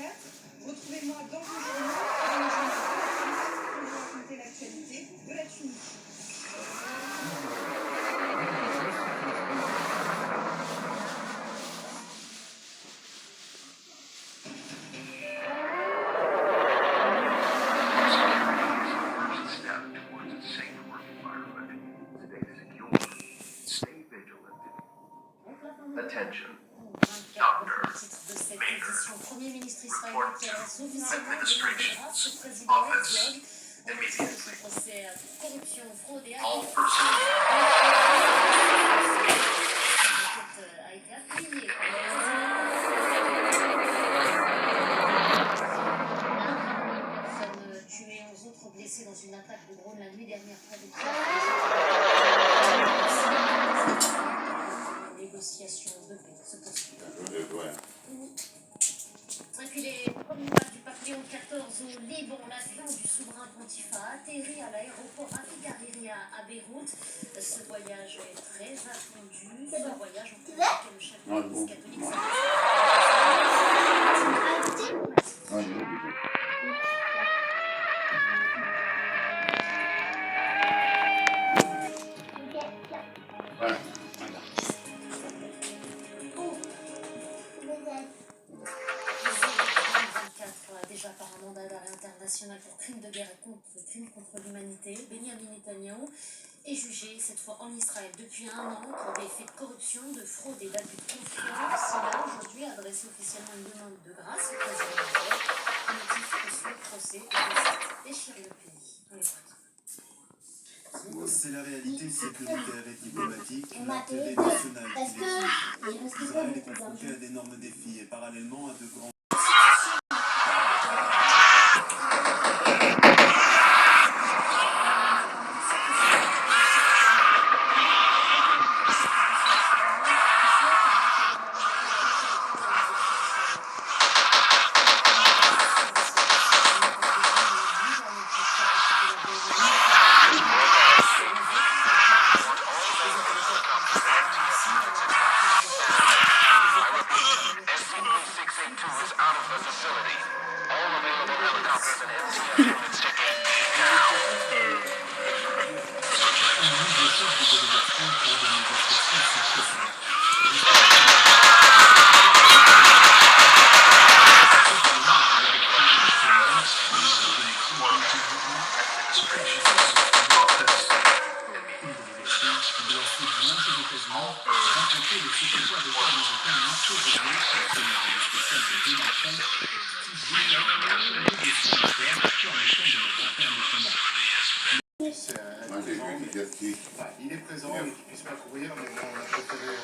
24. Retrouvez-moi dans vos journaux, dans le journal de la Tunisie, pour vous raconter l'actualité de la Tunisie. Attention. De cette édition, Premier ministre israélien qui adresse officiellement des grâce au président Herzog. On retient son procès pour corruption, fraude et l'enquête a été appuyée par le personnes tuées, 11 autres blessés dans une attaque de drone la nuit dernière près de négociations de paix se poursuivent. Et puis les premiers pas du pavillon 14 au Liban, l'avion du souverain pontife a atterri à l'aéroport Rafik Hariri à Beyrouth. Ce voyage est très attendu. Ce voyage en lequel le chef de l'Église catholique déjà par un mandat d'arrêt international pour crimes de guerre et crimes contre l'humanité, Benyamin Netanyahou est jugé cette fois en Israël depuis un an pour des faits de corruption, de fraude et d'abus de confiance. Il a aujourd'hui adressé officiellement une demande de grâce au président Herzog au motif que ce procès déchire le pays. C'est la réalité sécuritaire et diplomatique, l'intérêt national qui l'exige. Israël est confronté à d'énormes défis et parallèlement à de grands... Il est présent et qu'il ne puisse pas courir, mais bon, on a préféré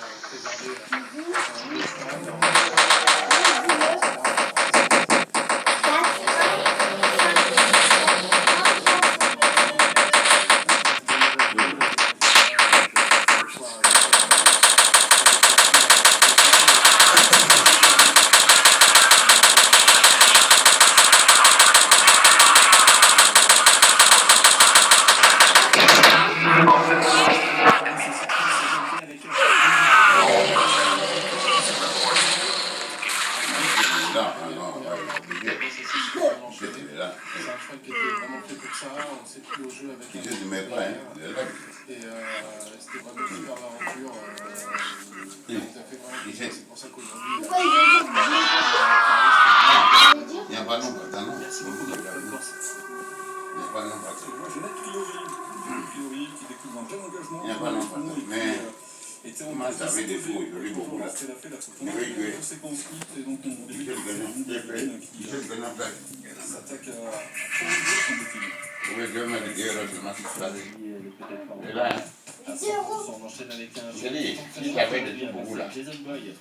on enchaîne avec un jeu Jason Boy.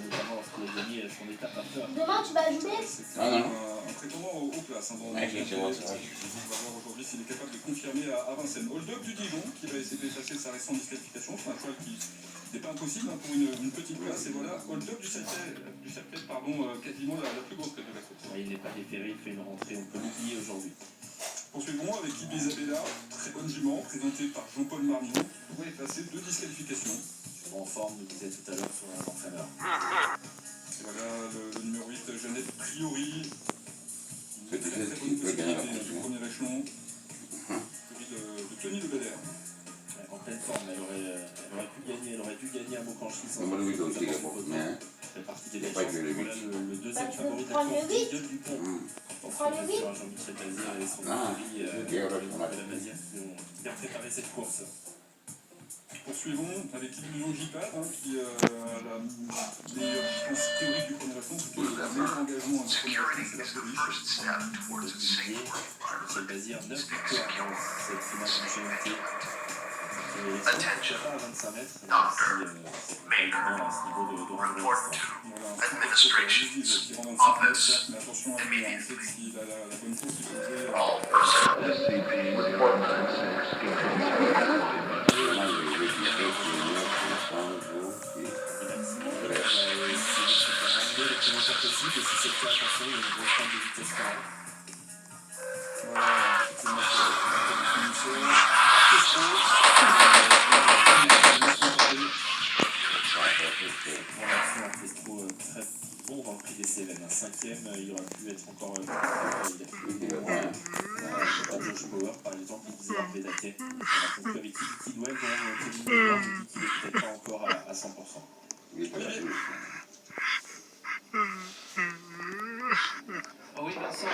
Notamment lorsqu'il a gagné son étape à peur. Demain, tu vas jouer? Un prétendant aux places. On va voir aujourd'hui s'il est capable de confirmer à Vincennes. Hold-up du Dijon qui va essayer d'effacer sa récente disqualification. C'est un choix qui n'est pas impossible pour une petite place. Et voilà, hold-up du Saclay, quasiment la plus grosse tête de la course. Il n'est pas déféré, il fait une rentrée, on peut l'oublier aujourd'hui. Poursuivons avec Ibi Isabella, très bonne jument, présentée par Jean-Paul Marmont, qui pourrait effacer 2 disqualifications. En forme, nous disait tout à l'heure sur un entraîneur. Voilà le numéro 8, Jeannette Priori. C'est Très déjà très qui bonne peut gagner la possibilité du position. premier échelon. Celui de Tony Lebeder. En pleine forme, elle aurait dû gagner à Maucanchy sans Moi, Louis aussi, il a beaucoup, mais Elle fait partie des il y a légendes. pas que le Voilà le deuxième Bah, tu favori de la prends le course, huit. Guillaume Dupont. On prend le huit. Sur Jean-Michel Bazir et son Ah, mari, ok, ouais, de on a- la Mazir, qui ont bien préparé cette course. Poursuivons avec Illusion J-Pad, qui a la meilleure distance théorique du premier échelon, plutôt le meilleur engagement du premier échelon, c'est la police. Michel Bazir, 9 victoires dans cette finale du GMT. Et l'exploit à 25 mètres, même si c'est pas évident à ce niveau de rendre l'histoire. Voilà, un petit peu qui rend 25 mètres, certes, mais attention à lui, on sait que s'il a la bonne course, il peut jouer. Très bon dans le prix des Cévennes. Un cinquième, il aurait pu être encore il a pu Josh Power, par exemple, qui disait Hervé Daquet. On a conclu avec Tibi Kidwell, dont Kevin Blanc dit qu'il n'est peut-être pas encore à 100%. Ah oui, Vincent.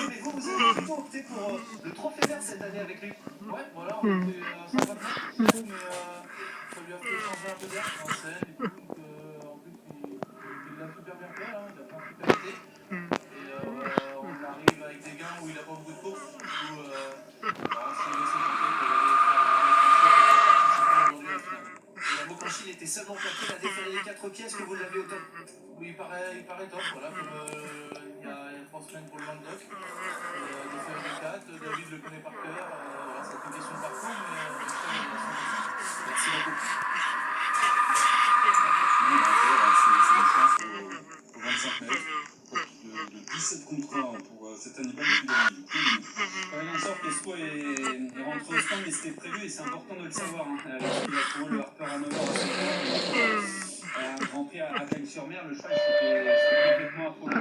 Mais vous avez plutôt opté pour le trophée vert cette année avec lui. Ouais, voilà, on était sympa, mais ça lui a fait changer un peu d'air en scène et tout. En plus, il l'a super bien fait, hein, il a plein de super idées. Et on arrive avec des gains où il n'a pas beaucoup de courses. Du coup, on s'est laissé compter pour aller faire un aujourd'hui à la finale. Et la Maucanchy, il était seulement plaqué, il a déféré les 4 pièces que vous l'avez au top. Oui, il paraît top, voilà, comme il y a 3 semaines pour le Languedoc. Déféré les 4, David le connaît par cœur, voilà, c'est une question de parcours, mais merci beaucoup. C'est une chance au 25 mètres. De 17 contre 1 pour cet Hannibal Fideli. Il en sort que Spo est rentré au stand, mais c'était prévu et c'est important de le savoir. Lorsqu'il a trouvé le Harper à 9h un Grand Prix à Cagnes-sur-Mer, le cheval c'était complètement affolé.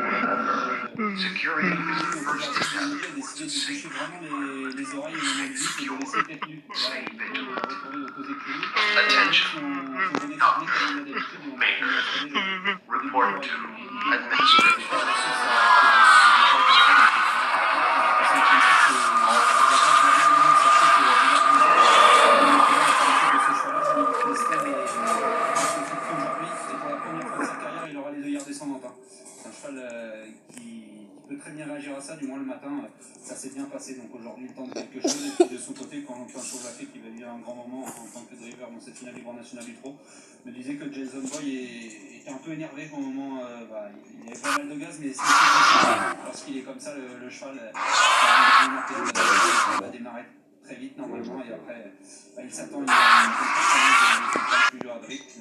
Il a décidé de boucher vraiment les oreilles au moment du but et de laisser tête nue. Là, il vient de retourner opposé de chez lui. Son bonnet fermé comme il a d'habitude, et on va installer le qui peut très bien réagir à ça, du moins le matin, ça s'est bien passé. Donc aujourd'hui, il tente quelque chose. Et puis de son côté, quand Chauvet, qui va vivre un grand moment en tant que driver dans cette finale du Grand National du Pro, me disait que Jason Boy était un peu énervé au moment. Il avait pas mal de gaz, mais lorsqu'il est comme ça, le cheval va démarrer très vite normalement. Et après, il s'attend, il a une plus dur à drift.